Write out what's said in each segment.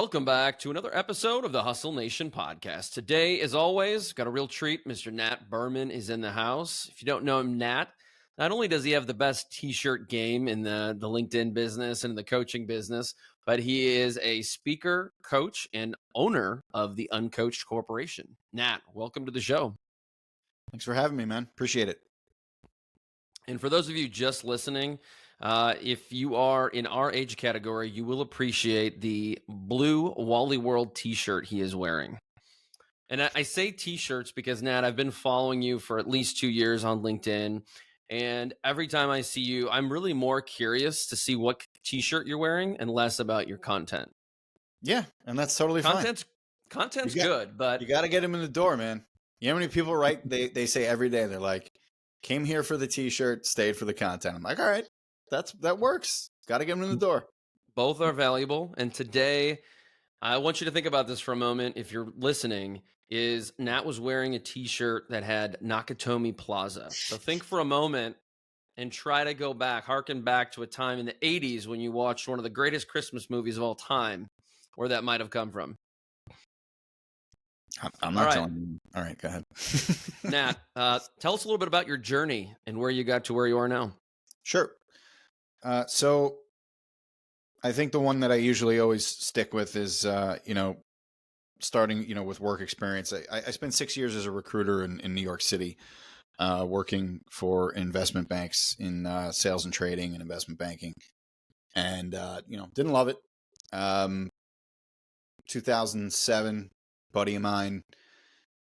Welcome back to another episode of the Hustle Nation podcast. Today, as always, got a real treat. Mr. Nat Berman is in the house. If you don't know him, Nat, not only does he have the best t-shirt game in the LinkedIn business and in the coaching business, but he is a speaker, coach, and owner of the Uncoached Corporation. Nat, welcome to the show. Thanks for having me, man. Appreciate it. And for those of you just listening, if you are in our age category, you will appreciate the blue Wally World t-shirt he is wearing. And I say t-shirts because, Nat, I've been following you for at least 2 years on LinkedIn. And every time I see you, I'm really more curious to see what t-shirt you're wearing and less about your content. Yeah, and that's totally fine. Content's good, but you got to get them in the door, man. You know how many people write, they say every day, they're like, came here for the t-shirt, stayed for the content. I'm like, all right, that works. Got to get them in the door. Both are valuable. And today, I want you to think about this for a moment. If you're listening, is Nat was wearing a t-shirt that had Nakatomi Plaza. So think for a moment and try to go back, harken back to a time in the 80s when you watched one of the greatest Christmas movies of all time, where that might have come from. I'm not telling you. All right, go ahead. Nat, tell us a little bit about your journey and where you got to where you are now. Sure. So I think the one that I usually always stick with is, starting, with work experience. I spent 6 years as a recruiter in New York City, working for investment banks in sales and trading and investment banking. And, didn't love it. 2007, buddy of mine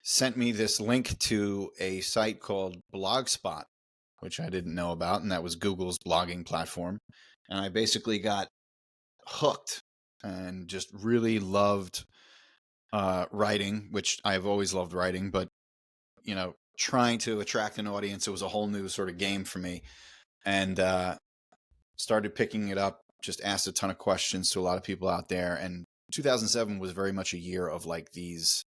sent me this link to a site called Blogspot, which I didn't know about. And that was Google's blogging platform. And I basically got hooked and just really loved writing, which I've always loved writing, but trying to attract an audience, it was a whole new sort of game for me. And started picking it up, just asked a ton of questions to a lot of people out there. And 2007 was very much a year of like these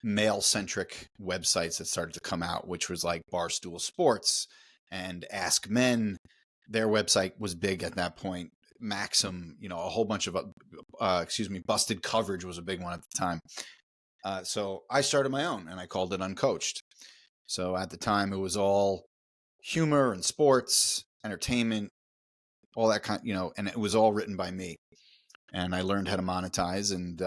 male-centric websites that started to come out, which was like Barstool Sports and Ask Men. Their website was big at that point. Maxim, a whole bunch of, Busted Coverage was a big one at the time. So I started my own and I called it Uncoached. So at the time it was all humor and sports, entertainment, all that kind, and it was all written by me. And I learned how to monetize and,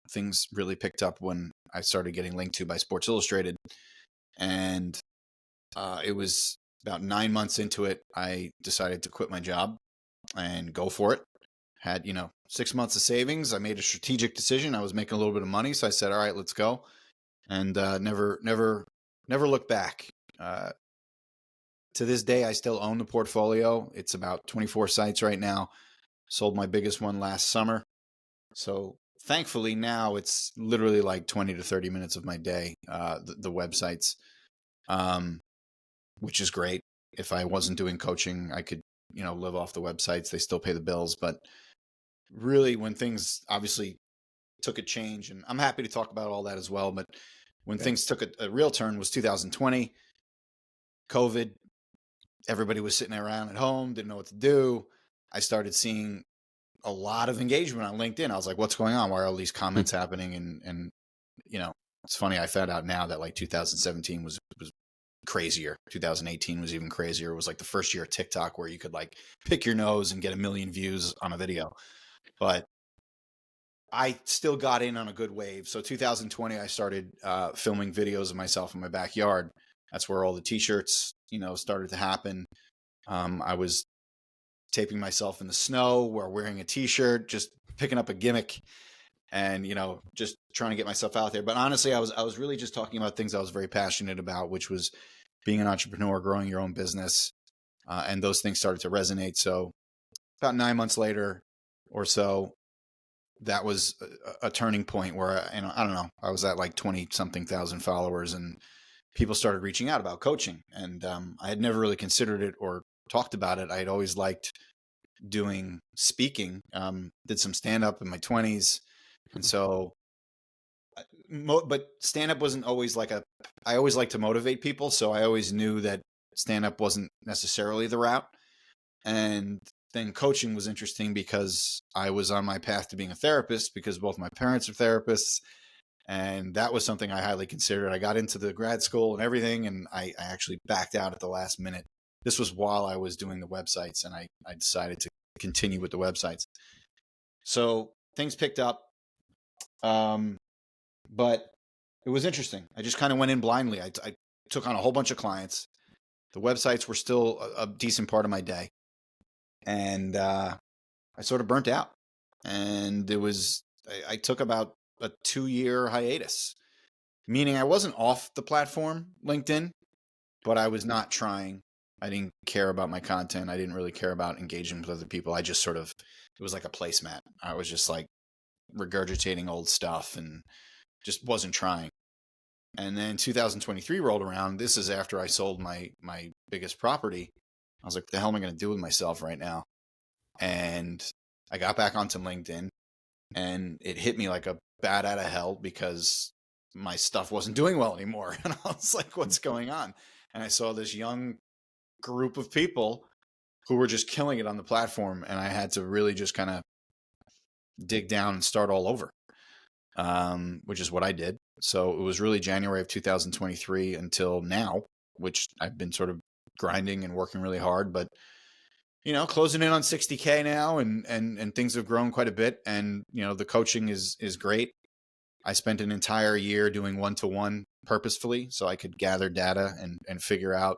things really picked up when I started getting linked to by Sports Illustrated. And it was about 9 months into it, I decided to quit my job and go for it. Had, 6 months of savings. I made a strategic decision. I was making a little bit of money. So I said, all right, let's go. And never look back. To this day, I still own the portfolio. It's about 24 sites right now. Sold my biggest one last summer. So thankfully now it's literally like 20 to 30 minutes of my day, the websites, which is great. If I wasn't doing coaching, I could, live off the websites. They still pay the bills. But really when things obviously took a change, and I'm happy to talk about all that as well. But when things took a real turn was 2020, COVID. Everybody was sitting around at home, didn't know what to do. I started seeing a lot of engagement on LinkedIn. I was like, what's going on? Why are all these comments happening? And it's funny. I found out now that like 2017 was crazier. 2018 was even crazier. It was like the first year of TikTok where you could like pick your nose and get 1 million views on a video. But I still got in on a good wave. So 2020, I started filming videos of myself in my backyard. That's where all the t-shirts, started to happen. I was taping myself in the snow or wearing a t-shirt, just picking up a gimmick and, just trying to get myself out there. But honestly, I was really just talking about things I was very passionate about, which was being an entrepreneur, growing your own business. And those things started to resonate. So about 9 months later or so, that was a turning point where, I don't know, I was at like 20 something thousand followers and people started reaching out about coaching. And I had never really considered it or talked about it. I had always liked doing speaking, did some stand-up in my 20s. And so, but stand-up wasn't always like I always like to motivate people. So I always knew that stand-up wasn't necessarily the route. And then coaching was interesting because I was on my path to being a therapist because both my parents are therapists. And that was something I highly considered. I got into the grad school and everything, and I actually backed out at the last minute. This was while I was doing the websites, and I decided to continue with the websites. So things picked up, but it was interesting. I just kind of went in blindly. I took on a whole bunch of clients. The websites were still a decent part of my day, and I sort of burnt out. And I took about a 2-year hiatus, meaning I wasn't off the platform, LinkedIn, but I was not trying. I didn't care about my content. I didn't really care about engaging with other people. I just sort of, it was like a placemat. I was just like regurgitating old stuff and just wasn't trying. And then 2023 rolled around. This is after I sold my biggest property. I was like, what the hell am I going to do with myself right now? And I got back onto LinkedIn, and it hit me like a bat out of hell because my stuff wasn't doing well anymore. And I was like, what's going on? And I saw this young group of people who were just killing it on the platform. And I had to really just kind of dig down and start all over, which is what I did. So it was really January of 2023 until now, which I've been sort of grinding and working really hard, but closing in on 60K now, and things have grown quite a bit. And, the coaching is great. I spent an entire year doing one-to-one purposefully so I could gather data and figure out,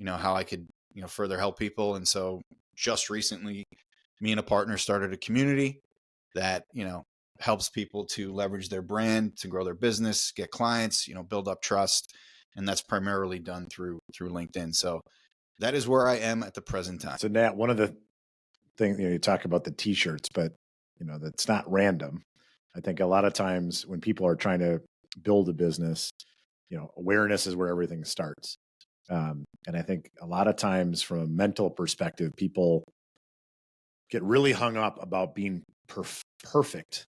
how I could, further help people. And so just recently, me and a partner started a community that, helps people to leverage their brand, to grow their business, get clients, build up trust. And that's primarily done through LinkedIn. So that is where I am at the present time. So Nat, one of the things, you talk about the t-shirts, but that's not random. I think a lot of times when people are trying to build a business, awareness is where everything starts. And I think a lot of times from a mental perspective, people get really hung up about being perfect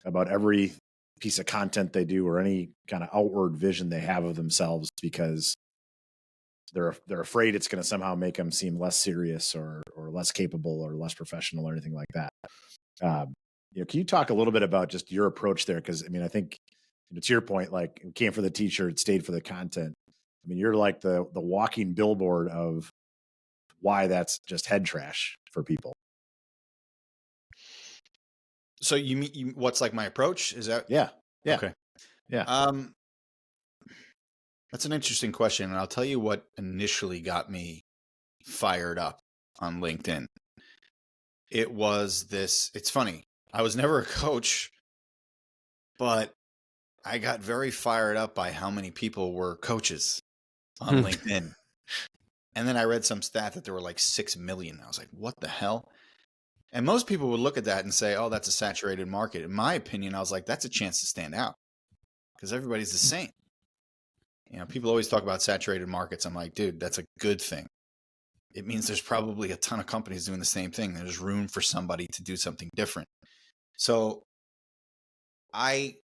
about every piece of content they do or any kind of outward vision they have of themselves, because they're afraid it's going to somehow make them seem less serious or less capable or less professional or anything like that. Can you talk a little bit about just your approach there? Because I think to your point, like we came for the t-shirt, stayed for the content. You're like the walking billboard of why that's just head trash for people. So you mean what's like my approach? Is that? Yeah. Okay. Yeah. That's an interesting question. And I'll tell you what initially got me fired up on LinkedIn. It was it's funny. I was never a coach, but I got very fired up by how many people were coaches on LinkedIn. And then I read some stat that there were like 6 million. I was like, what the hell? And most people would look at that and say, oh, that's a saturated market. In my opinion, I was like, that's a chance to stand out because everybody's the same. People always talk about saturated markets. I'm like, dude, that's a good thing. It means there's probably a ton of companies doing the same thing. There's room for somebody to do something different. So I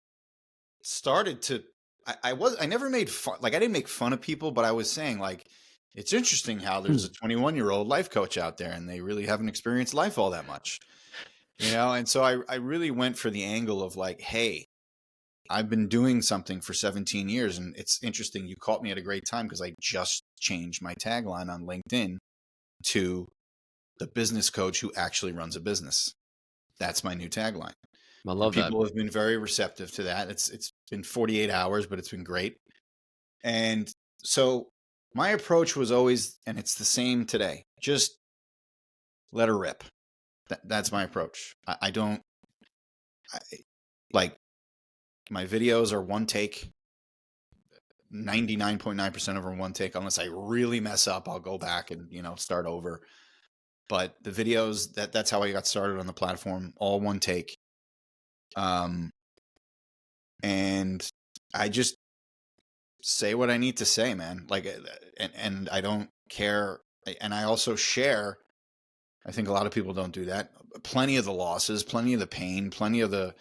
started to, I never made fun, like I didn't make fun of people, but I was saying like, it's interesting how there's a 21-year-old life coach out there and they really haven't experienced life all that much, And so I really went for the angle of like, hey, I've been doing something for 17 years. And it's interesting. You caught me at a great time because I just changed my tagline on LinkedIn to the business coach who actually runs a business. That's my new tagline. I love that. People have been very receptive to that. It's been 48 hours, but it's been great. And so my approach was always, and it's the same today, just let her rip. That's my approach. Like my videos are one take. 99.9% of them are one take. Unless I really mess up, I'll go back and, start over. But the videos, that's how I got started on the platform, all one take. And I just say what I need to say, man. Like, and I don't care. And I also share, I think a lot of people don't do that, plenty of the losses, plenty of the pain, plenty of the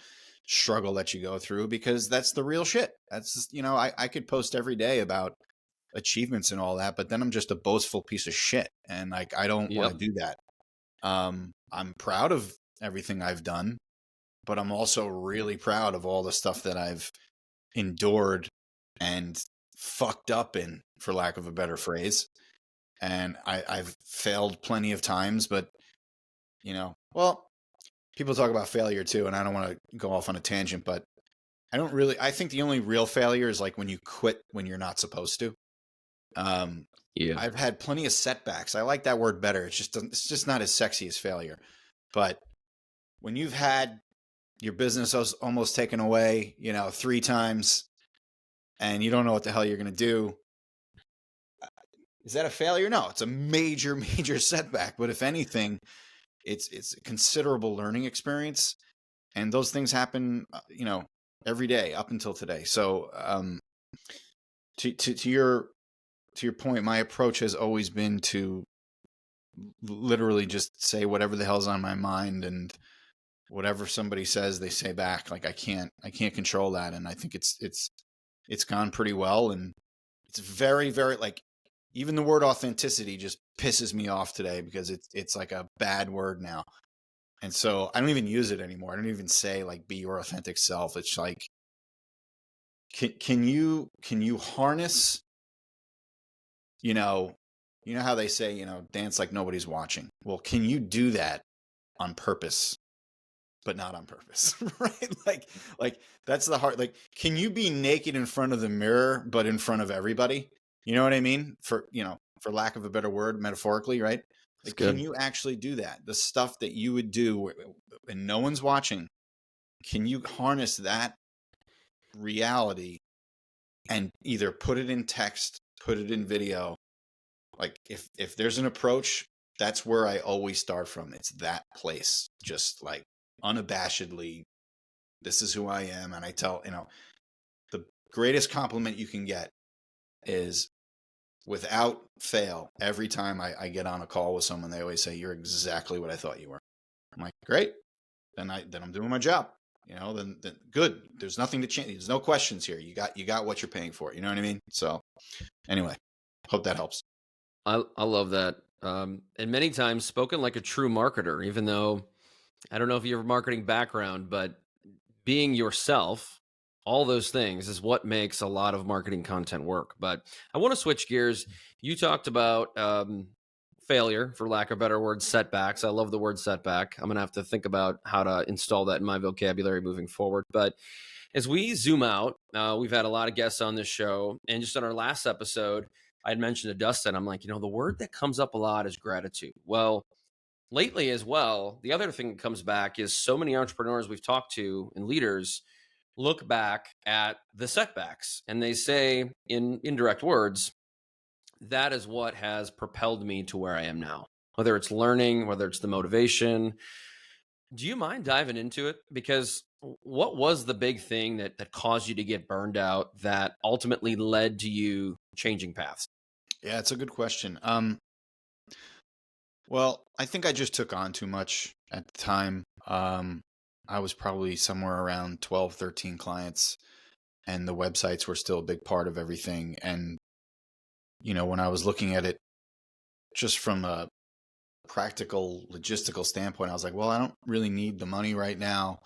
struggle that you go through, because that's the real shit. That's just, I could post every day about achievements and all that, but then I'm just a boastful piece of shit. And like, I don't want to do that. I'm proud of everything I've done, but I'm also really proud of all the stuff that I've endured and fucked up in, for lack of a better phrase. And I've failed plenty of times, but well, people talk about failure too, and I don't want to go off on a tangent, but I think the only real failure is like when you quit when you're not supposed to. Yeah. I've had plenty of setbacks. I like that word better. It's just not as sexy as failure. But when you've had your business almost taken away, 3 times, and you don't know what the hell you're going to do, is that a failure? No, it's a major, major setback. But if anything, it's a considerable learning experience, and those things happen, every day up until today. So, to your point, my approach has always been to literally just say whatever the hell's on my mind, and whatever somebody says, they say back. Like I can't control that, and I think it's gone pretty well, and it's very, very, like, even the word authenticity just pisses me off today because it's like a bad word now. And so I don't even use it anymore. I don't even say like be your authentic self. It's like, can you harness, how they say, dance like nobody's watching. Well, can you do that on purpose, but not on purpose, right? Like that's the hard, like, can you be naked in front of the mirror, but in front of everybody? You know what I mean? For lack of a better word, metaphorically, right? Like, can you actually do that? The stuff that you would do and no one's watching, can you harness that reality and either put it in text, put it in video? Like if there's an approach, that's where I always start from. It's that place, just like unabashedly, this is who I am. And I tell, the greatest compliment you can get is, without fail, every time I get on a call with someone, they always say, you're exactly what I thought you were. I'm like, great. Then I'm doing my job. Then good. There's nothing to change. There's no questions here. You got what you're paying for. You know what I mean? So anyway, hope that helps. I love that. And many times spoken like a true marketer, even though I don't know if you have a marketing background, but being yourself, all those things is what makes a lot of marketing content work. But I want to switch gears. You talked about failure, for lack of a better word, setbacks. I love the word setback. I'm going to have to think about how to install that in my vocabulary moving forward. But as we zoom out, we've had a lot of guests on this show. And just on our last episode, I had mentioned to Dustin, I'm like, the word that comes up a lot is gratitude. Well, lately as well, the other thing that comes back is so many entrepreneurs we've talked to and leaders look back at the setbacks and they say in indirect words, that is what has propelled me to where I am now. Whether it's learning, whether it's the motivation. Do you mind diving into it? Because what was the big thing that caused you to get burned out that ultimately led to you changing paths? Yeah, it's a good question. Well, I think I just took on too much at the time. I was probably somewhere around 12, 13 clients, and the websites were still a big part of everything. And, when I was looking at it just from a practical, logistical standpoint, I was like, well, I don't really need the money right now.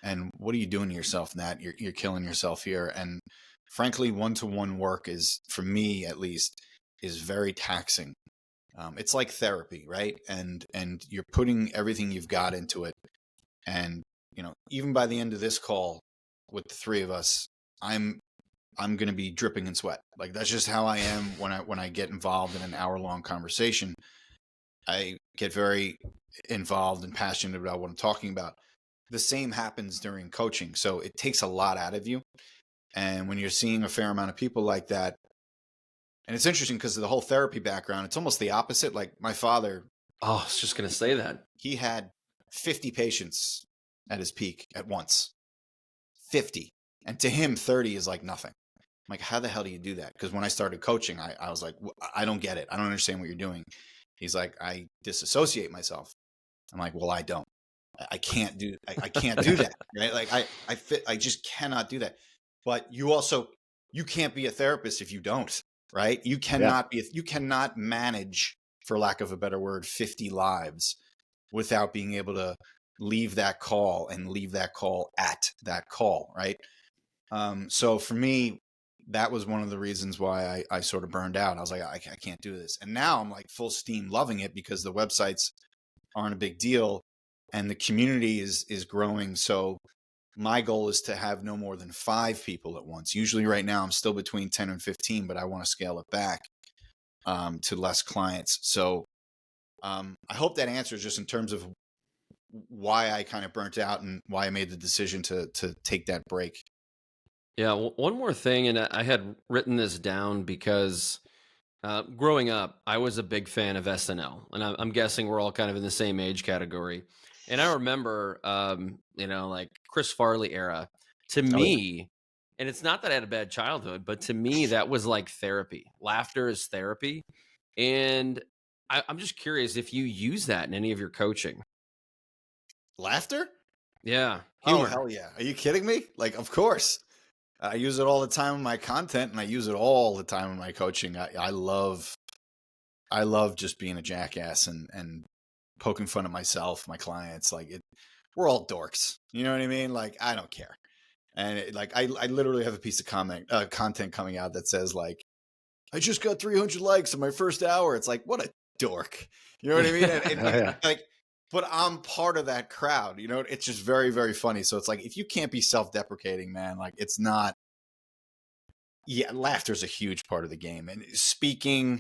And what are you doing to yourself, Nat? You're killing yourself here. And frankly, one-to-one work is, for me at least, is very taxing. It's like therapy, right? And you're putting everything you've got into it. And, even by the end of this call with the three of us, I'm going to be dripping in sweat. Like, that's just how I am when I get involved in an hour-long conversation. I get very involved and passionate about what I'm talking about. The same happens during coaching. So it takes a lot out of you. And when you're seeing a fair amount of people like that, and it's interesting because of the whole therapy background, it's almost the opposite. Like my father. Oh, I was just going to say that. He had 50 patients at his peak at once. 50. And to him, 30 is like nothing. I'm like, how the hell do you do that? Because when I started coaching, I was like, I don't get it. I don't understand what you're doing. He's like, I disassociate myself. I'm like, well, I don't. I can't do that. Right? Like I just cannot do that. But you can't be a therapist if you don't, right? You cannot manage, for lack of a better word, 50 lives without being able to leave that call and leave that call at that call, right? So for me, that was one of the reasons why I sort of burned out. I was like, I can't do this. And now I'm like full steam loving it because the websites aren't a big deal and the community is growing. So my goal is to have no more than 5 people at once. Usually right now I'm still between 10 and 15, but I want to scale it back to less clients. So I hope that answers just in terms of why I kind of burnt out and why I made the decision to take that break. Yeah, one more thing, and I had written this down because growing up, I was a big fan of SNL, and I'm guessing we're all kind of in the same age category. And I remember, like Chris Farley era. To Oh yeah. me, and it's not that I had a bad childhood, but to me, that was like therapy. Laughter is therapy, and I'm just curious if you use that in any of your coaching. Laughter? Yeah, Oh, humor. hell yeah. Are you kidding me? Like, of course. I use it all the time in my content and I use it all the time in my coaching. I love just being a jackass and poking fun at myself, my clients. Like we're all dorks. You know what I mean? Like, I don't care. And I literally have a piece of content coming out that says like, I just got 300 likes in my first hour. It's like, what a dork. You know what I mean? Oh, yeah. Like, but I'm part of that crowd. You know, it's just very, very funny. So it's like, if you can't be self-deprecating, man, like it's not. Yeah, laughter is a huge part of the game. And speaking,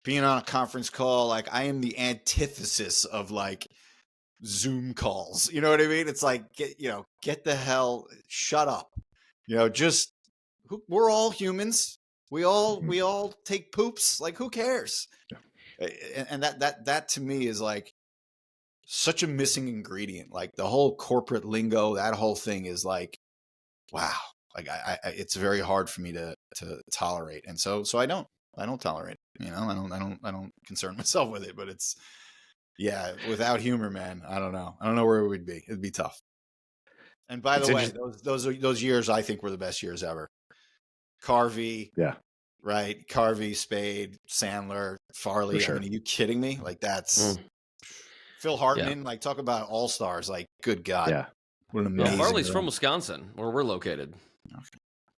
being on a conference call, like I am the antithesis of like Zoom calls. You know what I mean? It's like, get the hell, shut up. Just we're all humans. We all take poops. Like, who cares? And that to me is like such a missing ingredient. Like the whole corporate lingo, that whole thing is like, wow. Like it's very hard for me to tolerate. And so I don't tolerate it. I don't concern myself with it, but it's, yeah, without humor, man, I don't know where it would be. It'd be tough. And by It's the way, interesting. those years I think were the best years ever. Carvey, Yeah, right? Carvey, Spade, Sandler, for Farley. I sure. mean, are you kidding me? Like that's Mm, Phil yeah, Hartman. Like talk about all stars. Like good God, Yeah. what an yeah. Well, amazing Farley's from run. Wisconsin, where we're located. Okay.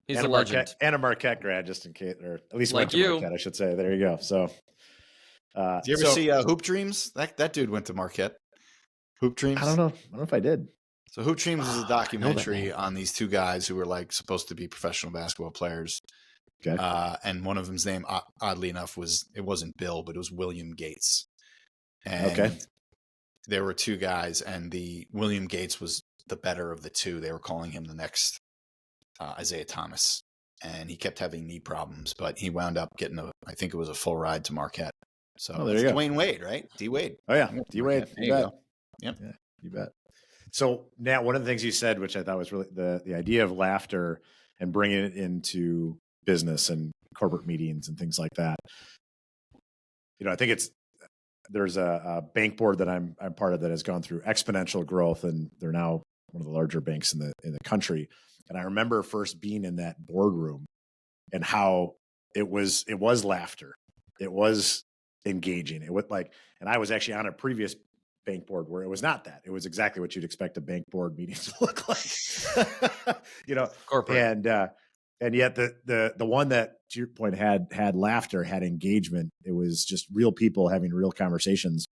He's a legend, And a Marquette grad, just in case, or at least went like to you. Marquette, I should say. There you go. So, Did you ever see Hoop Dreams? That dude went to Marquette. Hoop I don't Dreams. know. I don't know if I did. So Hoop Dreams is a I know that documentary name. on these 2 guys who were like supposed to be professional basketball players. Okay. And one of them's name, oddly enough, wasn't Bill, but it was William Gates. And Okay. there were 2 guys, and the William Gates was the better of the 2. They were calling him the next Isaiah Thomas, and he kept having knee problems, but he wound up getting I think it was a full ride to Marquette. So Oh, there that's you go. Dwayne Wade, right? D Wade. Oh yeah, He went to D Wade. Marquette. There You you bet. go. Yep. Yeah, you bet. So now, one of the things you said, which I thought was really the idea of laughter and bringing it into business and corporate meetings and things like that. I think there's a bank board that I'm part of that has gone through exponential growth, and they're now one of the larger banks in the country. And I remember first being in that boardroom and how it was laughter, it was engaging. It was like, and I was actually on a previous bank board where it was not that. It was exactly what you'd expect a bank board meeting to look like, Corporate. and yet the one that, to your point, had laughter, had engagement. It was just real people having real conversations.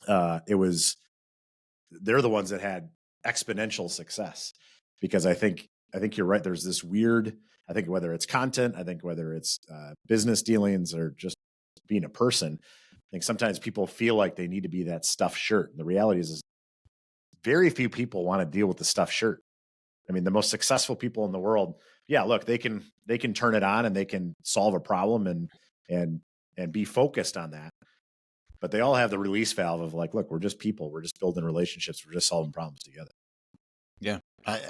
They're the ones that had exponential success, because I think you're right. There's this weird, I think whether it's content, I think whether it's business dealings or just being a person, I think sometimes people feel like they need to be that stuffed shirt. And the reality is very few people want to deal with the stuffed shirt. I mean, the most successful people in the world, yeah, look, they can turn it on and they can solve a problem and be focused on that. But they all have the release valve of like, look, we're just people. We're just building relationships. We're just solving problems together. Yeah. I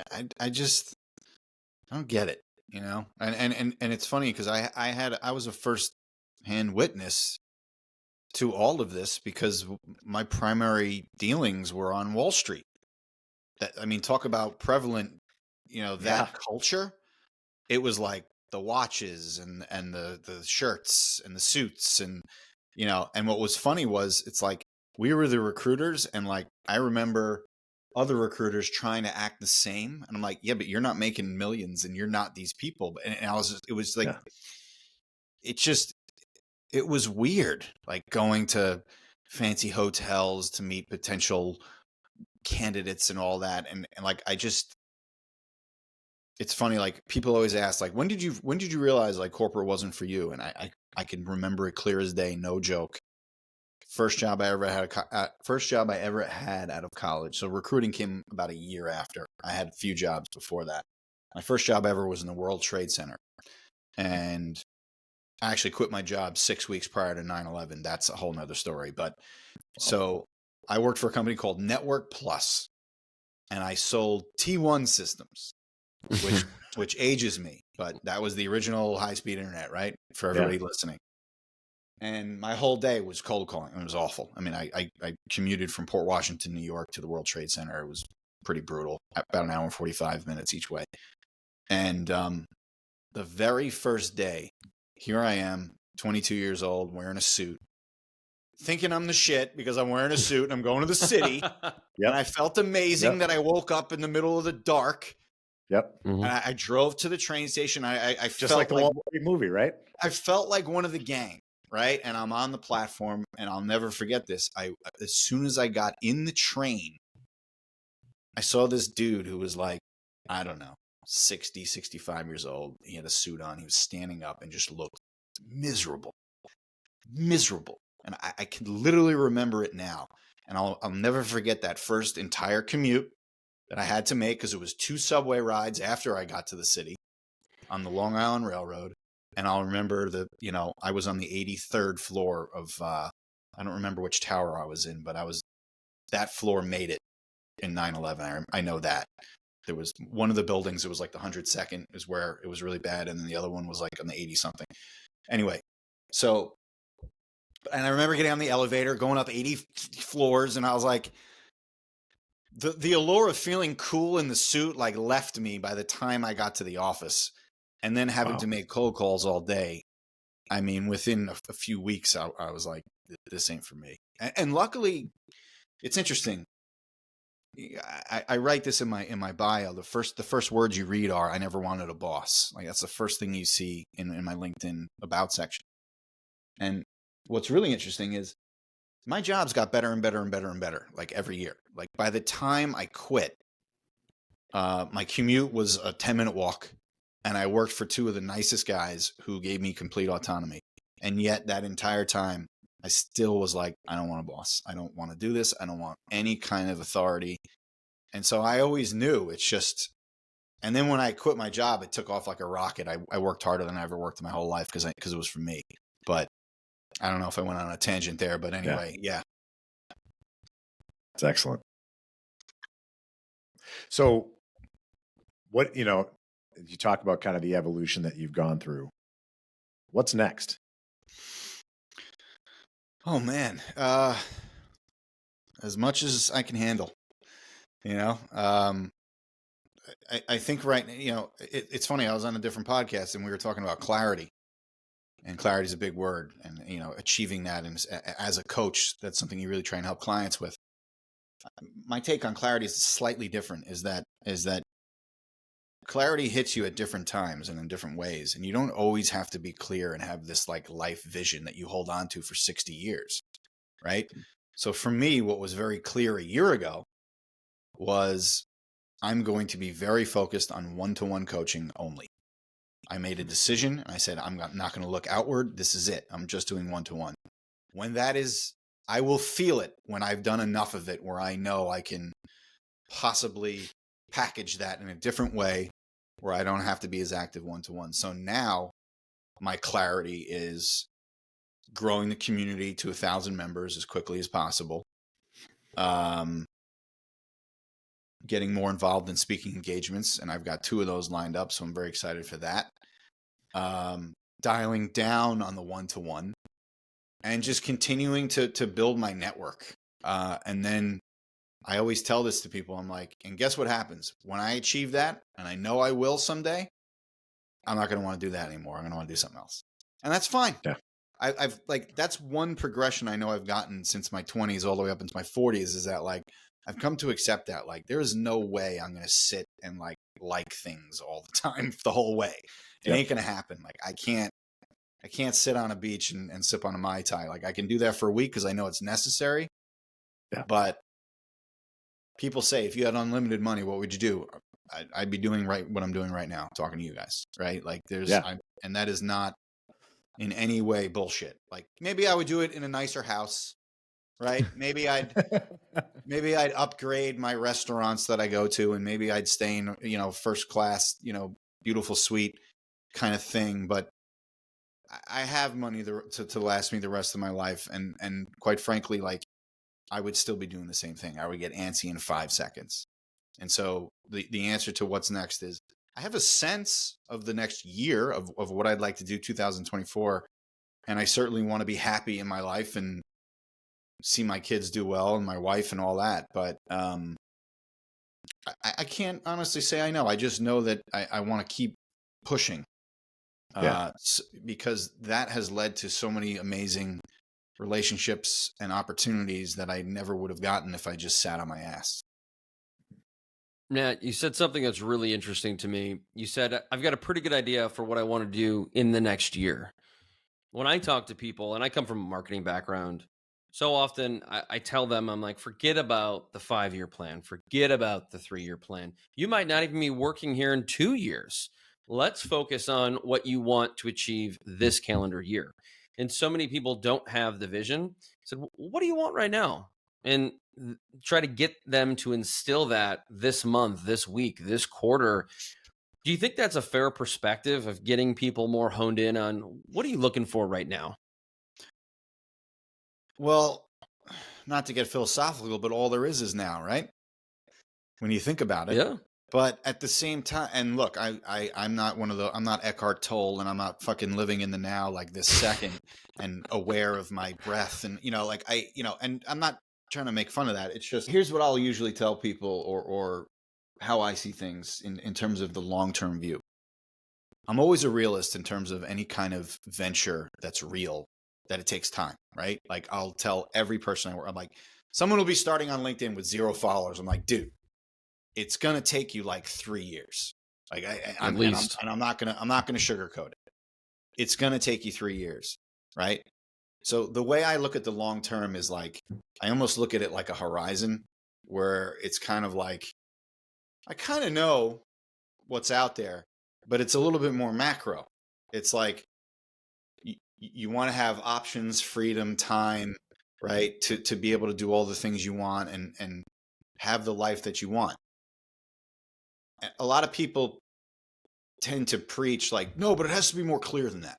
don't get it, and it's funny because I was a first-hand witness to all of this because my primary dealings were on Wall Street. Talk about prevalent, that culture. It was like the watches and the shirts and the suits and and what was funny was it's like we were the recruiters, and like I remember other recruiters trying to act the same, and I'm like, yeah, but you're not making millions, and you're not these people. And I was, it was like, Yeah. it was weird, like going to fancy hotels to meet potential candidates and all that, and like it's funny, like people always ask, like, when did you realize like corporate wasn't for you? And I can remember it clear as day, no joke. First job I ever had out of college. So recruiting came about a year after. I had a few jobs before that. My first job ever was in the World Trade Center, and I actually quit my job 6 weeks prior to 9/11. That's a whole nother story. But so I worked for a company called Network Plus, and I sold T1 systems, which ages me, but that was the original high-speed internet, right? For everybody listening. And my whole day was cold calling. It was awful. I mean, I commuted from Port Washington, New York to the World Trade Center. It was pretty brutal, about an hour and 45 minutes each way. And the very first day, here I am, 22 years old, wearing a suit, thinking I'm the shit because I'm wearing a suit and I'm going to the city. And I felt amazing that I woke up in the middle of the dark. And I drove to the train station. I Just felt like the Wall Street movie, right? I felt like one of the gang, right? And I'm on the platform, and I'll never forget this. As soon as I got in the train, I saw this dude who was like, I don't know, 60, 65 years old. He had a suit on. He was standing up and just looked miserable. And I can literally remember it now. And I'll never forget that first entire commute that I had to make, because it was 2 subway rides after I got to the city on the Long Island Railroad. And I'll remember I was on the 83rd floor of, I don't remember which tower I was in, but that floor made it in 9/11. I know that. There was one of the buildings, it was like the 102nd is where it was really bad. And then the other one was like on the 80 something. Anyway, and I remember getting on the elevator, going up 80 floors, and I was like, the allure of feeling cool in the suit like left me by the time I got to the office. And then having to make cold calls all day. I mean, within a few weeks, I was like, this ain't for me. And luckily, it's interesting. I write this in my bio. The first words you read are, "I never wanted a boss." Like that's the first thing you see in my LinkedIn about section. And what's really interesting is my jobs got better and better and better and better, like every year. Like by the time I quit, my commute was a 10-minute walk. And I worked for 2 of the nicest guys who gave me complete autonomy. And yet that entire time, I still was like, I don't want a boss. I don't want to do this. I don't want any kind of authority. And so I always knew it's just, and then when I quit my job, it took off like a rocket. I worked harder than I ever worked in my whole life because it was for me. But I don't know if I went on a tangent there, but anyway, yeah. It's excellent. So what, you talk about kind of the evolution that you've gone through. What's next? Oh man. As much as I can handle, I think it's funny. I was on a different podcast and we were talking about clarity, and clarity is a big word, and, achieving that. And as a coach, that's something you really try and help clients with. My take on clarity is slightly different, is that clarity hits you at different times and in different ways. And you don't always have to be clear and have this like life vision that you hold on to for 60 years. Right. So for me, what was very clear a year ago was I'm going to be very focused on one-to-one coaching only. I made a decision and I said, I'm not going to look outward. This is it. I'm just doing one-to-one. When that is, I will feel it when I've done enough of it where I know I can possibly package that in a different way where I don't have to be as active one-to-one. So now my clarity is growing the community to 1,000 members as quickly as possible. Getting more involved in speaking engagements. And I've got 2 of those lined up. So I'm very excited for that. Dialing down on the one-to-one and just continuing to build my network. And then I always tell this to people. I'm like, and guess what happens when I achieve that? And I know I will someday. I'm not going to want to do that anymore. I'm going to want to do something else. And that's fine. Yeah. I've like, that's one progression I know I've gotten since my 20s all the way up into my 40s, is that like I've come to accept that like there is no way I'm going to sit and like things all the time the whole way. It Yep. ain't going to happen. Like I can't sit on a beach and sip on a Mai Tai. Like I can do that for a week because I know it's necessary. Yeah. But people say, if you had unlimited money, what would you do? I'd be doing what I'm doing right now, talking to you guys, right? Like and that is not in any way bullshit. Like maybe I would do it in a nicer house, right? Maybe I'd upgrade my restaurants that I go to, and maybe I'd stay in, first class, beautiful suite kind of thing. But I have money to last me the rest of my life. And quite frankly, like I would still be doing the same thing. I would get antsy in 5 seconds. And so the answer to what's next is I have a sense of the next year of what I'd like to do 2024. And I certainly want to be happy in my life and see my kids do well and my wife and all that. But I can't honestly say I know. I just know that I want to keep pushing. Because that has led to so many amazing relationships and opportunities that I never would have gotten if I just sat on my ass. Nat, you said something that's really interesting to me. You said, I've got a pretty good idea for what I want to do in the next year. When I talk to people, and I come from a marketing background, so often I tell them, I'm like, forget about the 5-year plan. Forget about the 3-year plan. You might not even be working here in 2 years. Let's focus on what you want to achieve this calendar year. And so many people don't have the vision. I said, what do you want right now? And try to get them to instill that this month, this week, this quarter. Do you think that's a fair perspective of getting people more honed in on what are you looking for right now? Well, not to get philosophical, but all there is now, right? When you think about it. Yeah. But at the same time, and look, I'm not I'm not Eckhart Tolle, and I'm not fucking living in the now like this second and aware of my breath. And, and I'm not trying to make fun of that. It's just, here's what I'll usually tell people or how I see things in terms of the long-term view. I'm always a realist in terms of any kind of venture that's real, that it takes time, right? Like I'll tell every person I work, I'm like, someone will be starting on LinkedIn with 0 followers. I'm like, dude, it's going to take you like 3 years. Like I'm not going to sugarcoat it. It's going to take you 3 years. Right. So the way I look at the long term is like, I almost look at it like a horizon where it's kind of like, I kind of know what's out there, but it's a little bit more macro. It's like, you want to have options, freedom, time, right. To be able to do all the things you want and have the life that you want. A lot of people tend to preach like, no, but it has to be more clear than that.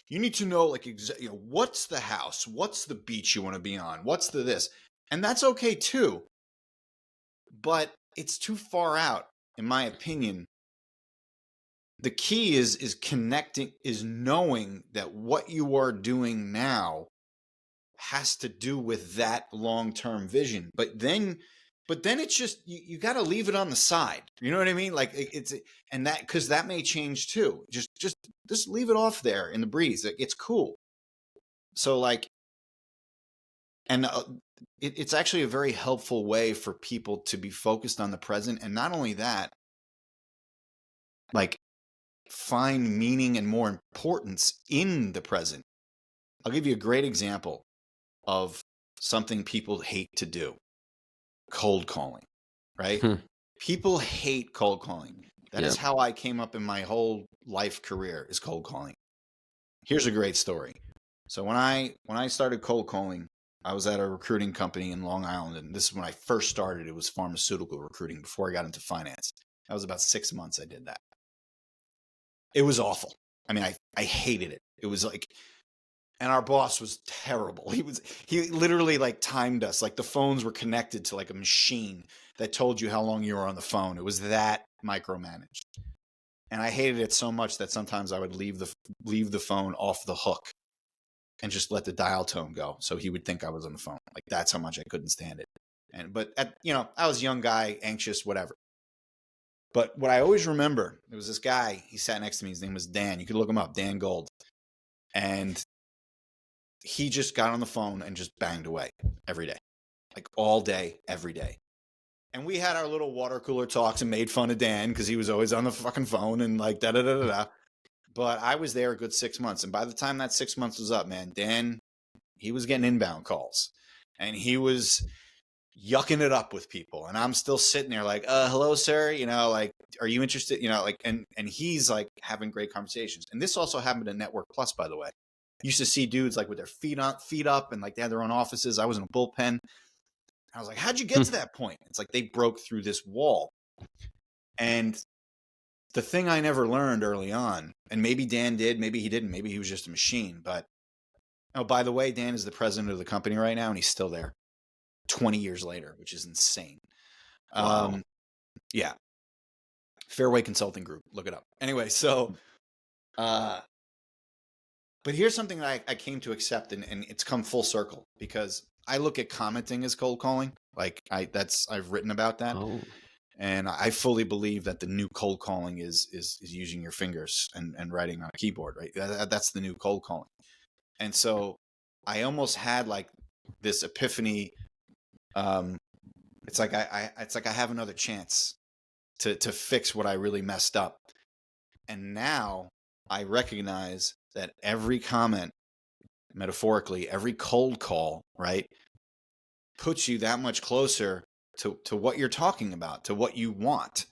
You need to know like, what's the house? What's the beach you want to be on? What's the this? And that's okay too. But it's too far out, in my opinion. The key is connecting, is knowing that what you are doing now has to do with that long-term vision. But then it's just, you got to leave it on the side. You know what I mean? Like and that, cause that may change too. Just leave it off there in the breeze. It's cool. So like, and it's actually a very helpful way for people to be focused on the present. And not only that, like find meaning and more importance in the present. I'll give you a great example of something people hate to do. Cold calling, right? People hate cold calling. That is how I came up in my whole life career, is cold calling. Here's a great story. So when I started cold calling, I was at a recruiting company in Long Island, and this is when I first started. It was pharmaceutical recruiting before I got into finance. That was about 6 months I did that. It was awful. I mean, I hated it. It was like, and our boss was terrible. He literally like timed us. Like the phones were connected to like a machine that told you how long you were on the phone. It was that micromanaged. And I hated it so much that sometimes I would leave the phone off the hook and just let the dial tone go, so he would think I was on the phone. Like that's how much I couldn't stand it. But I was a young guy, anxious, whatever. But what I always remember, there was this guy, he sat next to me. His name was Dan. You could look him up, Dan Gold. And he just got on the phone and just banged away every day, like all day, every day. And we had our little water cooler talks and made fun of Dan because he was always on the fucking phone and like da-da-da-da-da. But I was there a good 6 months. And by the time that 6 months was up, man, Dan, he was getting inbound calls and he was yucking it up with people. And I'm still sitting there like, hello, sir. You know, like, are you interested? You know, like, and he's like having great conversations. And this also happened at Network Plus, by the way. Used to see dudes like with their feet up and like they had their own offices. I was in a bullpen. I was like, how'd you get to that point? It's like they broke through this wall. And the thing I never learned early on, and maybe Dan did, maybe he didn't, maybe he was just a machine. But, oh, by the way, Dan is the president of the company right now, and he's still there 20 years later, which is insane. Wow. Yeah. Fairway Consulting Group. Look it up. Anyway, so, but here's something that I came to accept, and it's come full circle because I look at commenting as cold calling. Like I've written about that. Oh. And I fully believe that the new cold calling is using your fingers and writing on a keyboard, right? That's the new cold calling. And so I almost had like this epiphany. It's like I have another chance to fix what I really messed up. And now I recognize that every comment, metaphorically, every cold call, right, puts you that much closer to what you're talking about, to what you want.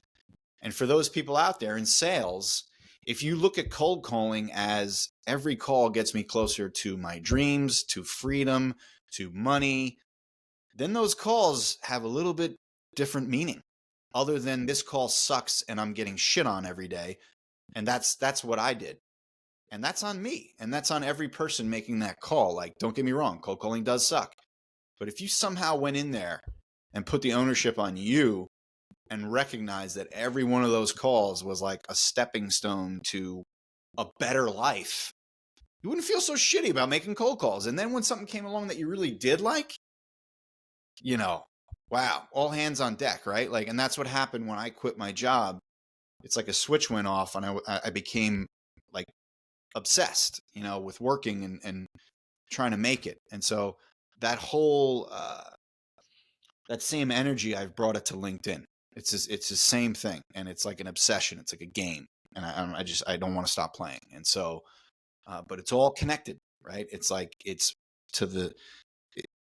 And for those people out there in sales, if you look at cold calling as every call gets me closer to my dreams, to freedom, to money, then those calls have a little bit different meaning other than this call sucks and I'm getting shit on every day. And that's what I did. And that's on me. And that's on every person making that call. Like, don't get me wrong, cold calling does suck. But if you somehow went in there and put the ownership on you and recognized that every one of those calls was like a stepping stone to a better life, you wouldn't feel so shitty about making cold calls. And then when something came along that you really did like, you know, wow, all hands on deck, right? Like, and that's what happened when I quit my job. It's like a switch went off and I became like obsessed, you know, with working and trying to make it. And so that whole, that same energy, I've brought it to LinkedIn. It's the same thing. And it's like an obsession. It's like a game. And I don't want to stop playing. And so, but it's all connected, right? It's like, it's to the,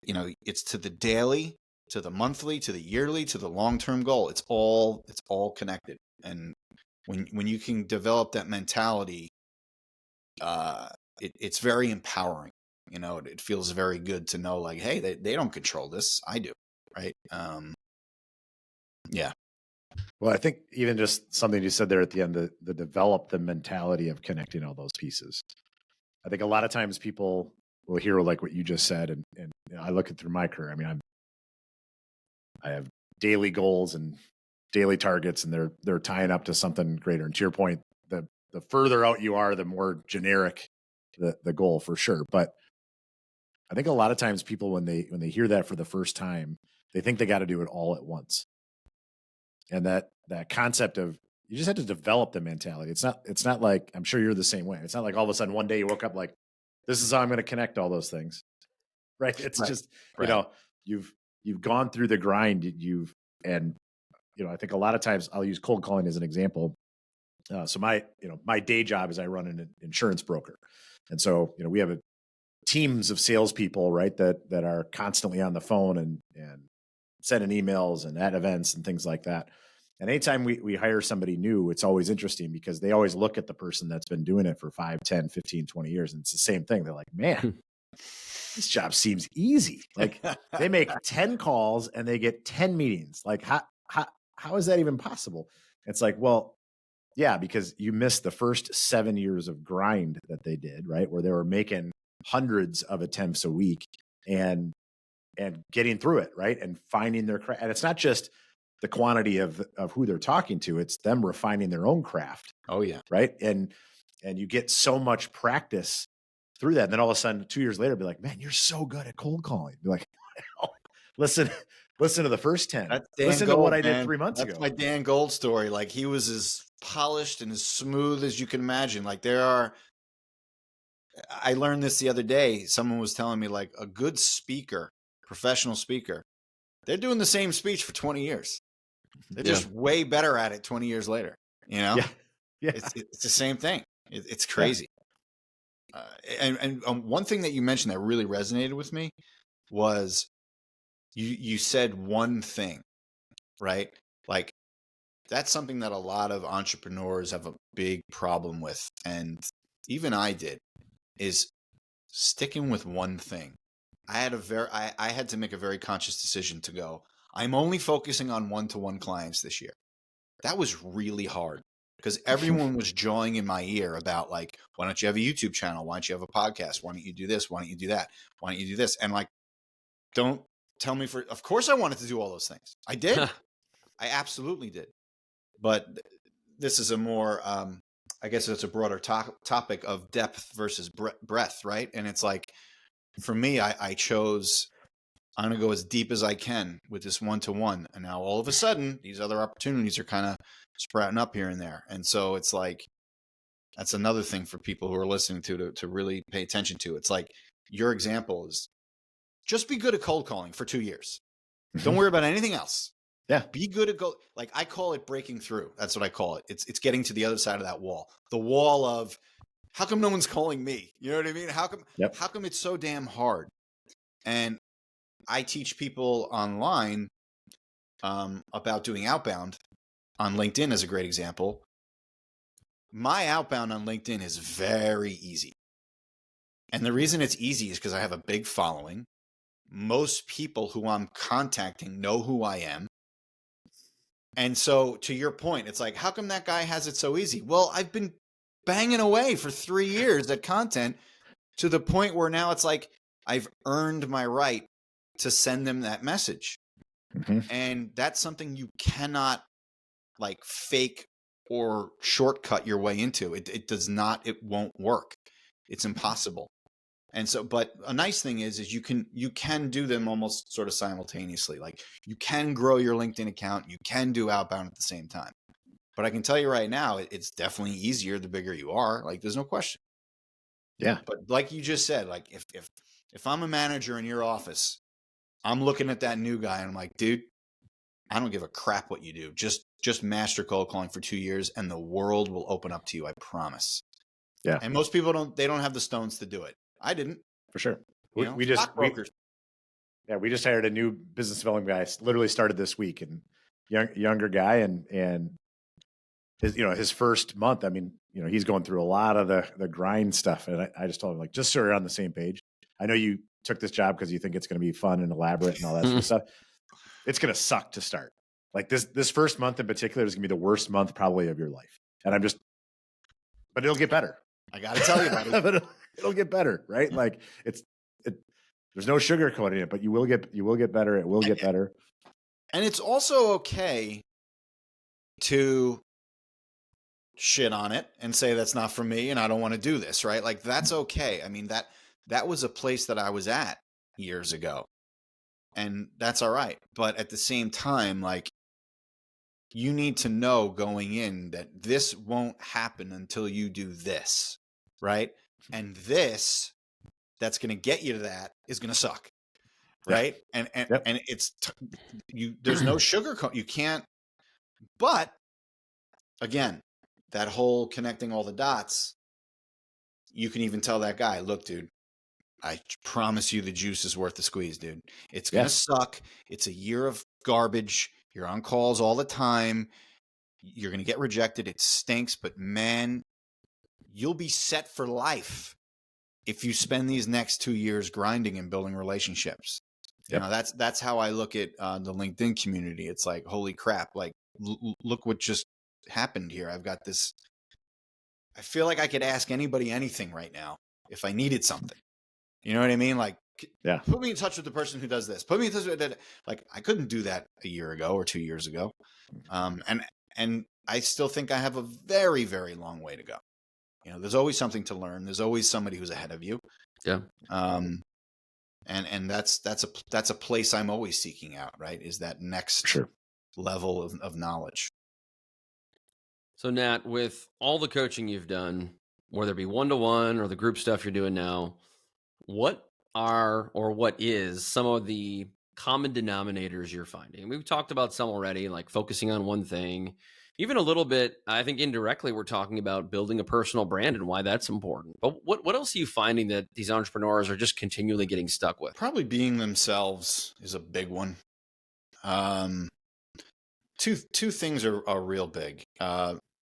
you know, it's to the daily, to the monthly, to the yearly, to the long-term goal. It's all connected. And when you can develop that mentality, it's very empowering. You know, it feels very good to know like, hey, they don't control this. I do. Right. Yeah. Well, I think even just something you said there at the end, the develop the mentality of connecting all those pieces. I think a lot of times people will hear like what you just said, and you know, I look at through my career. I mean, I have daily goals and daily targets, and they're tying up to something greater. And to your point, the further out you are, the more generic the goal for sure. But I think a lot of times people when they hear that for the first time, they think they got to do it all at once. And that concept of you just have to develop the mentality. It's not like, I'm sure you're the same way. It's not like all of a sudden one day you woke up like, this is how I'm going to connect all those things. Right. It's Right. just, Right. you know, you've gone through the grind. And you know, I think a lot of times I'll use cold calling as an example. So my day job is I run an insurance broker. And so, you know, we have teams of salespeople, right, that are constantly on the phone and sending emails and at events and things like that. And anytime we hire somebody new, it's always interesting because they always look at the person that's been doing it for 5, 10, 15, 20 years. And it's the same thing. They're like, man, this job seems easy. Like they make 10 calls and they get 10 meetings. Like how is that even possible? It's like, well, yeah, because you missed the first 7 years of grind that they did, right? Where they were making hundreds of attempts a week and getting through it, right? And finding their craft. And it's not just the quantity of who they're talking to, it's them refining their own craft. Oh yeah. Right. And you get so much practice through that. And then all of a sudden 2 years later, be like, man, you're so good at cold calling. Be like, listen to the first 10. Listen to what I did 3 months ago. That's my Dan Gold story. Like he was as polished and as smooth as you can imagine. Like there are I learned this the other day. Someone was telling me like a good speaker, professional speaker, they're doing the same speech for 20 years. They're just way better at it 20 years later. You know, Yeah. it's the same thing. It's Yeah. crazy. And one thing that you mentioned that really resonated with me was you said one thing, right? Like that's something that a lot of entrepreneurs have a big problem with. And even I did, is sticking with one thing. I had to make a very conscious decision to go, I'm only focusing on one-to-one clients this year. That was really hard because everyone was jawing in my ear about like, why don't you have a YouTube channel? Why don't you have a podcast? Why don't you do this? Why don't you do that? Why don't you do this? And like, don't tell me of course I wanted to do all those things. I did. I absolutely did. But this is a more, I guess it's a broader topic of depth versus breadth, right? And it's like, for me, I chose, I'm going to go as deep as I can with this one-to-one. And now all of a sudden, these other opportunities are kind of sprouting up here and there. And so it's like, that's another thing for people who are listening to really pay attention to. It's like your example is just be good at cold calling for 2 years. Don't worry about anything else. Yeah. Be good at like I call it breaking through. That's what I call it. It's getting to the other side of that wall. The wall of how come no one's calling me? You know what I mean? How come it's so damn hard? And I teach people online about doing outbound on LinkedIn as a great example. My outbound on LinkedIn is very easy. And the reason it's easy is because I have a big following. Most people who I'm contacting know who I am. And so to your point, it's like, how come that guy has it so easy? Well, I've been banging away for 3 years at content to the point where now it's like I've earned my right to send them that message. And that's something you cannot like fake or shortcut your way into. It does not, it won't work. It's impossible. And so, but a nice thing is you can do them almost sort of simultaneously. Like you can grow your LinkedIn account, you can do outbound at the same time. But I can tell you right now, it's definitely easier the bigger you are. Like there's no question. Yeah. But like you just said, like if I'm a manager in your office, I'm looking at that new guy and I'm like, dude, I don't give a crap what you do. Just master cold calling for 2 years and the world will open up to you. I promise. Yeah. And most people don't have the stones to do it. I didn't. For sure. You know, We just stockbrokers. we just hired a new business development guy. Literally started this week, and younger guy, and his first month. I mean, he's going through a lot of the grind stuff, and I just told him like, just so you're on the same page. I know you took this job because you think it's going to be fun and elaborate and all that sort of stuff. It's going to suck to start. Like this first month in particular is going to be the worst month probably of your life, and but it'll get better. I got to tell you, buddy. But it'll get better, right? Like there's no sugarcoating it, but you will get better. It will get better. And it's also okay to shit on it and say that's not for me and I don't want to do this, right? Like that's okay. I mean, that was a place that I was at years ago. And that's all right. But at the same time, like you need to know going in that this won't happen until you do this, right? And this that's going to get you to that is going to suck, right? And it's there's no sugarcoat. You can't. But again, that whole connecting all the dots, you can even tell that guy, look, dude, I promise you the juice is worth the squeeze, dude. It's going to suck. It's a year of garbage. You're on calls all the time. You're going to get rejected. It stinks, but man, you'll be set for life if you spend these next 2 years grinding and building relationships. You know, that's how I look at the LinkedIn community. It's like, holy crap, like look what just happened here. I've got this. I feel like I could ask anybody anything right now if I needed something. You know what I mean? Like, put me in touch with the person who does this. Put me in touch with that. Like, I couldn't do that a year ago or 2 years ago. And I still think I have a very, very long way to go. You know, there's always something to learn. There's always somebody who's ahead of you. Yeah. And that's a place I'm always seeking out, right? Is that next level of knowledge. So Nat, with all the coaching you've done, whether it be one-to-one or the group stuff you're doing now, what are or what is some of the common denominators you're finding? We've talked about some already, like focusing on one thing. Even a little bit, I think indirectly, we're talking about building a personal brand and why that's important. But what else are you finding that these entrepreneurs are just continually getting stuck with? Probably being themselves is a big one. Um, two things are real big.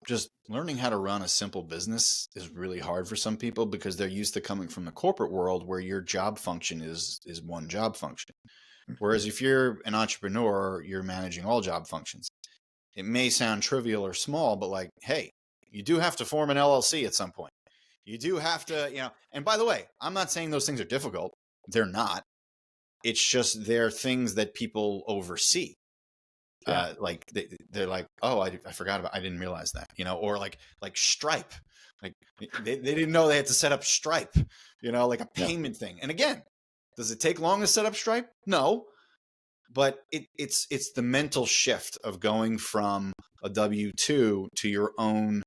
Just learning how to run a simple business is really hard for some people because they're used to coming from the corporate world where your job function is one job function. Whereas if you're an entrepreneur, you're managing all job functions. It may sound trivial or small, but like, hey, you do have to form an LLC at some point. You do have to, and by the way, I'm not saying those things are difficult. They're not. It's just they're things that people oversee. Yeah. Like they're like, oh, I forgot about, I didn't realize that, or like Stripe, like they didn't know they had to set up Stripe, like a Yeah. payment thing. And again, does it take long to set up Stripe? No, but it's the mental shift of going from a W-2 to your own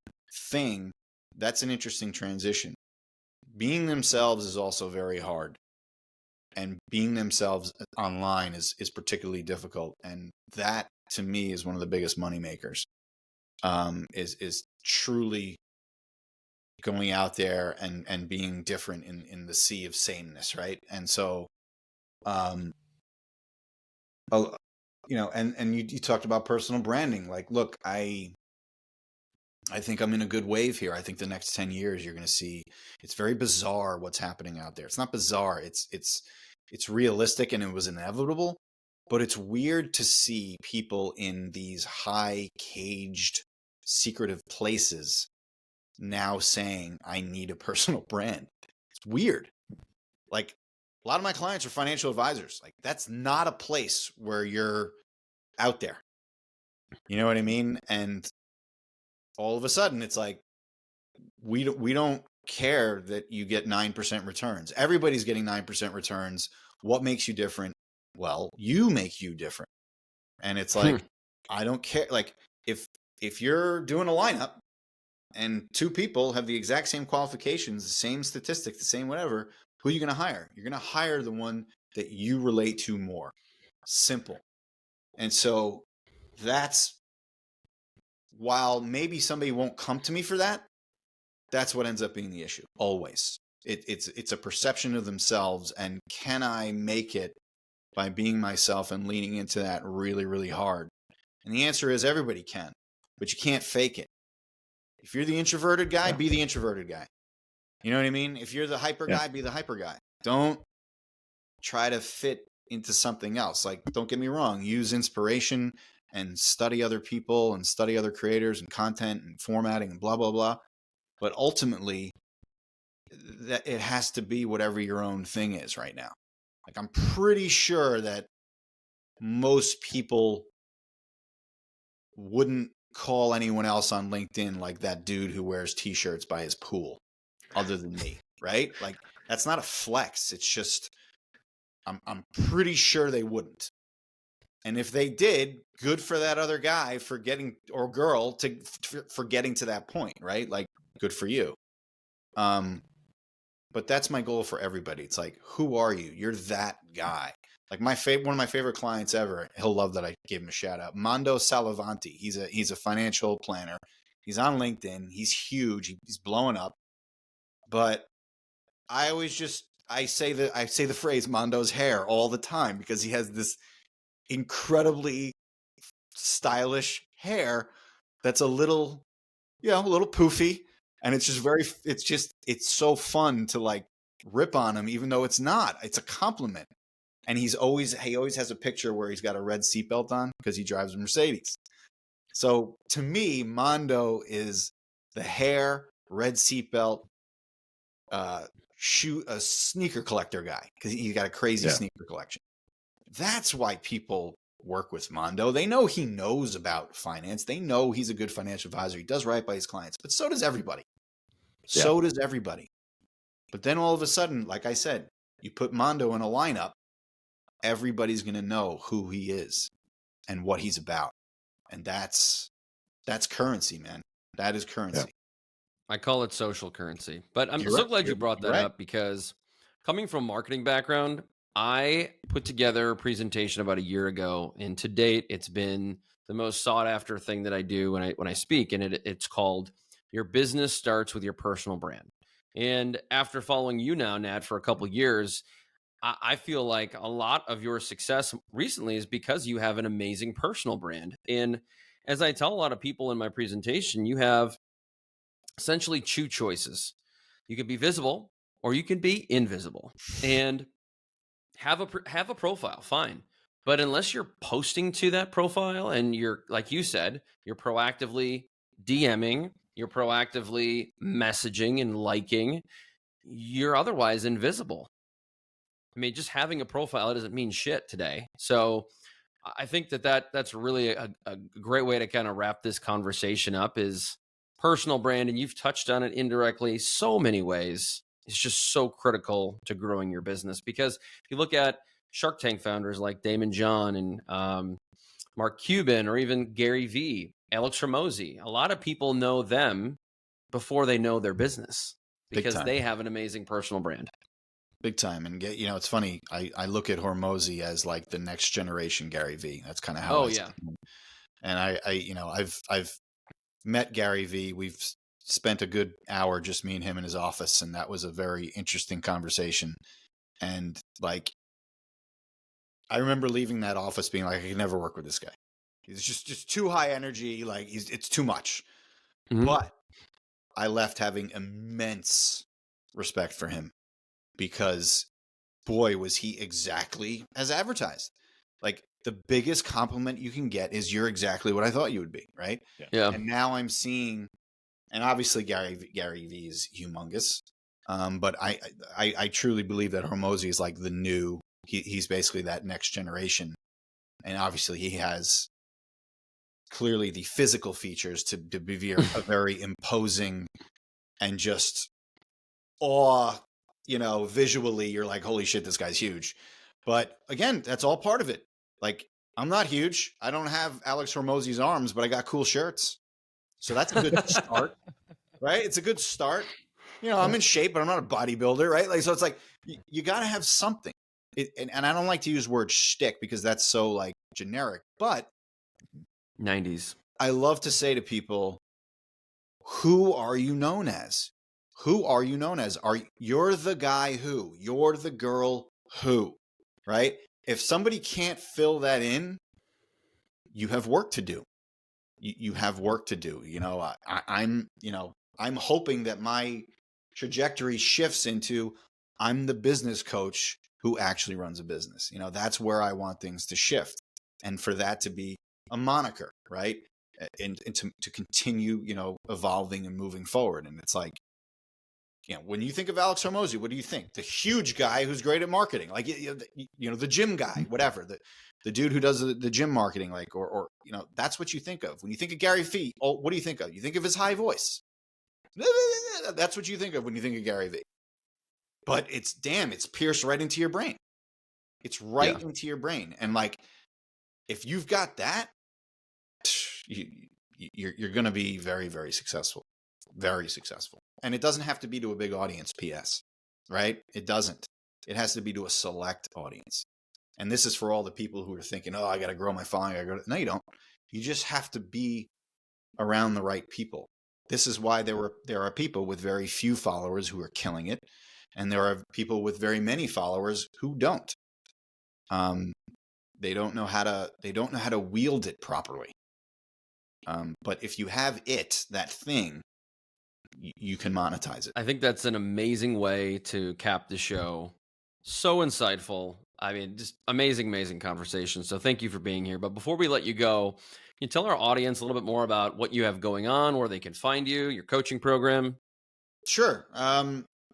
thing. That's an interesting transition. Being themselves is also very hard. And being themselves online is particularly difficult. And that to me is one of the biggest money makers. Is truly going out there and being different in the sea of sameness, right? And so, and you talked about personal branding. Like, look, I think I'm in a good wave here. I think the next 10 years you're going to see it's very bizarre what's happening out there. It's not bizarre. It's realistic and it was inevitable, but it's weird to see people in these high caged secretive places now saying, I need a personal brand. It's weird. Like a lot of my clients are financial advisors. Like that's not a place where you're out there. You know what I mean? And all of a sudden it's like, we don't care that you get 9% returns. Everybody's getting 9% returns. What makes you different? Well, you make you different. And it's like, I don't care. Like if you're doing a lineup and two people have the exact same qualifications, the same statistic, the same whatever, who are you going to hire? You're going to hire the one that you relate to more. Simple. And so that's, while maybe somebody won't come to me for that, that's what ends up being the issue. Always. It's a perception of themselves. And can I make it by being myself and leaning into that really, really hard? And the answer is everybody can, but you can't fake it. If you're the introverted guy, be the introverted guy. You know what I mean? If you're the hyper guy, be the hyper guy. Don't try to fit into something else. Like, don't get me wrong, use inspiration and study other people and study other creators and content and formatting and blah, blah, blah. But ultimately, that it has to be whatever your own thing is right now. Like, I'm pretty sure that most people wouldn't call anyone else on LinkedIn like that dude who wears t-shirts by his pool other than me, right? Like, that's not a flex. It's just, I'm pretty sure they wouldn't. And if they did, good for that other guy for getting, or girl for getting to that point, right? Like, good for you. But that's my goal for everybody. It's like, who are you? You're that guy. Like one of my favorite clients ever. He'll love that I gave him a shout out. Mondo Salavanti. He's a financial planner. He's on LinkedIn. He's huge. He's blowing up. But I say the phrase Mondo's hair all the time because he has this incredibly stylish hair that's a little poofy. And it's so fun to like rip on him, even though it's not. It's a compliment. And he always has a picture where he's got a red seatbelt on because he drives a Mercedes. So to me, Mondo is the hair, red seatbelt, a sneaker collector guy because he's got a crazy sneaker collection. That's why people work with Mondo. They know he knows about finance. They know he's a good financial advisor. He does right by his clients, but so does everybody. So does everybody. But then all of a sudden, like I said, you put Mondo in a lineup, everybody's going to know who he is and what he's about. And that's currency, man. That is currency. I call it social currency. But I'm You're so right. glad you brought You're that right. up because coming from marketing background, I put together a presentation about a year ago, and to date, it's been the most sought after thing that I do when I speak, and it's called "Your Business Starts with Your Personal Brand." And after following you now, Nat, for a couple years, I feel like a lot of your success recently is because you have an amazing personal brand. And as I tell a lot of people in my presentation, you have essentially two choices. You can be visible or you can be invisible. And have a profile, fine. But unless you're posting to that profile and you're, like you said, you're proactively DMing, you're proactively messaging and liking, you're otherwise invisible. I mean, just having a profile doesn't mean shit today. So I think that's really a great way to kind of wrap this conversation up is personal brand. And you've touched on it indirectly so many ways. It's just so critical to growing your business because if you look at Shark Tank founders like Damon John and Mark Cuban or even Gary Vee, Alex Ramosi, a lot of people know them before they know their business Big because time. they have an amazing personal brand. Big time. And it's funny. I look at Hormozy as like the next generation Gary Vee. That's kind of how Oh I see yeah. him. And I've met Gary Vee. We've spent a good hour, just me and him in his office. And that was a very interesting conversation. And like, I remember leaving that office being like, I could never work with this guy. He's just too high energy. Like it's too much. Mhm. But I left having immense respect for him because boy, was he exactly as advertised. Like the biggest compliment you can get is you're exactly what I thought you would be, right? Yeah. And now I'm seeing, and obviously Gary Vee is humongous, but I truly believe that Hormozy is like the new. He's basically that next generation, and obviously he has clearly the physical features to be a very imposing and just awe, visually you're like, holy shit, this guy's huge. But again, that's all part of it. Like, I'm not huge. I don't have Alex Hormozy's arms, but I got cool shirts. So that's a good start, right? It's a good start. I'm in shape, but I'm not a bodybuilder, right? Like, so it's like, you got to have something. And I don't like to use word shtick because that's so like generic, but 90s. I love to say to people, who are you known as? Who are you known as? You're the guy who, you're the girl who, right? If somebody can't fill that in, you have work to do. You have work to do. I'm hoping that my trajectory shifts into I'm the business coach who actually runs a business. That's where I want things to shift. And for that to be a moniker, right? And to continue, evolving and moving forward. And it's like, when you think of Alex Hormozy, what do you think? The huge guy who's great at marketing, like, the gym guy, whatever, the dude who does the gym marketing, like, or that's what you think of. When you think of Gary Vee, what do you think of? You think of his high voice. That's what you think of when you think of Gary Vee. But it's pierced right into your brain. It's right into your brain. And like, if you've got that, you're going to be very, very successful. Very successful. And it doesn't have to be to a big audience, PS, right? It doesn't. It has to be to a select audience. And this is for all the people who are thinking, oh, I got to grow my following. No, you don't. You just have to be around the right people. This is why there are people with very few followers who are killing it. And there are people with very many followers who don't. They don't know how to wield it properly. But if you have that thing, you can monetize it. I think that's an amazing way to cap the show. So insightful. I mean, just amazing conversation. So thank you for being here. But before we let you go, can you tell our audience a little bit more about what you have going on, where they can find you, your coaching program? Sure.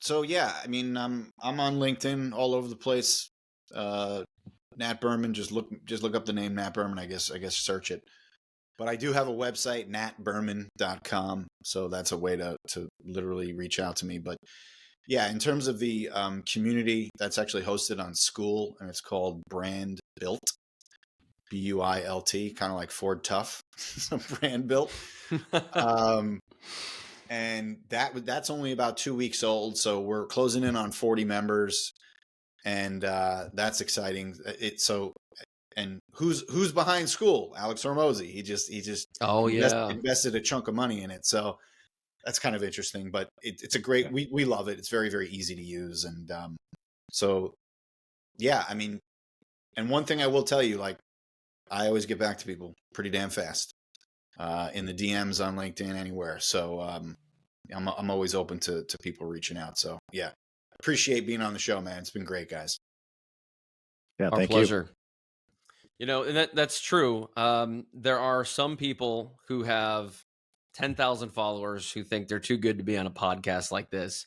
So yeah, I mean, I'm on LinkedIn all over the place. Nat Berman, just look up the name Nat Berman, I guess search it. But I do have a website, natberman.com. So that's a way to literally reach out to me. But yeah, in terms of the community, that's actually hosted on School, and it's called Brand Built, BUILT, kind of like Ford Tough, Brand Built. and that's only about 2 weeks old. So we're closing in on 40 members, and that's exciting. And who's behind school? Alex Hormozy. He just invested a chunk of money in it. So that's kind of interesting, but it's a great, we love it. It's very, very easy to use. And so, yeah, I mean, and one thing I will tell you, like, I always get back to people pretty damn fast in the DMs on LinkedIn, anywhere. So I'm always open to people reaching out. So yeah, appreciate being on the show, man. It's been great, guys. Yeah, Our thank pleasure. You know, and that's true. There are some people who have 10,000 followers who think they're too good to be on a podcast like this.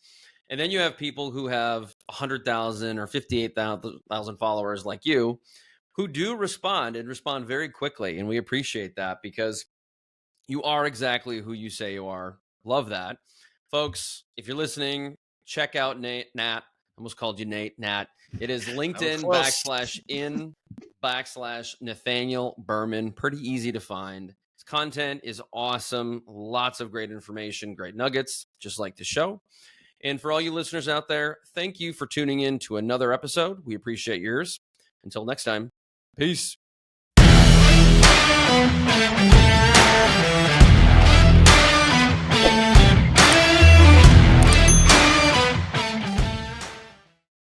And then you have people who have 100,000 or 58,000 followers like you, who do respond and respond very quickly. And we appreciate that because you are exactly who you say you are. Love that. Folks, if you're listening, check out Nat. I almost called you Nat. It is LinkedIn /Nathaniel Berman. Pretty easy to find. His content is awesome. Lots of great information, great nuggets, just like the show. And for all you listeners out there, thank you for tuning in to another episode. We appreciate yours. Until next time, peace.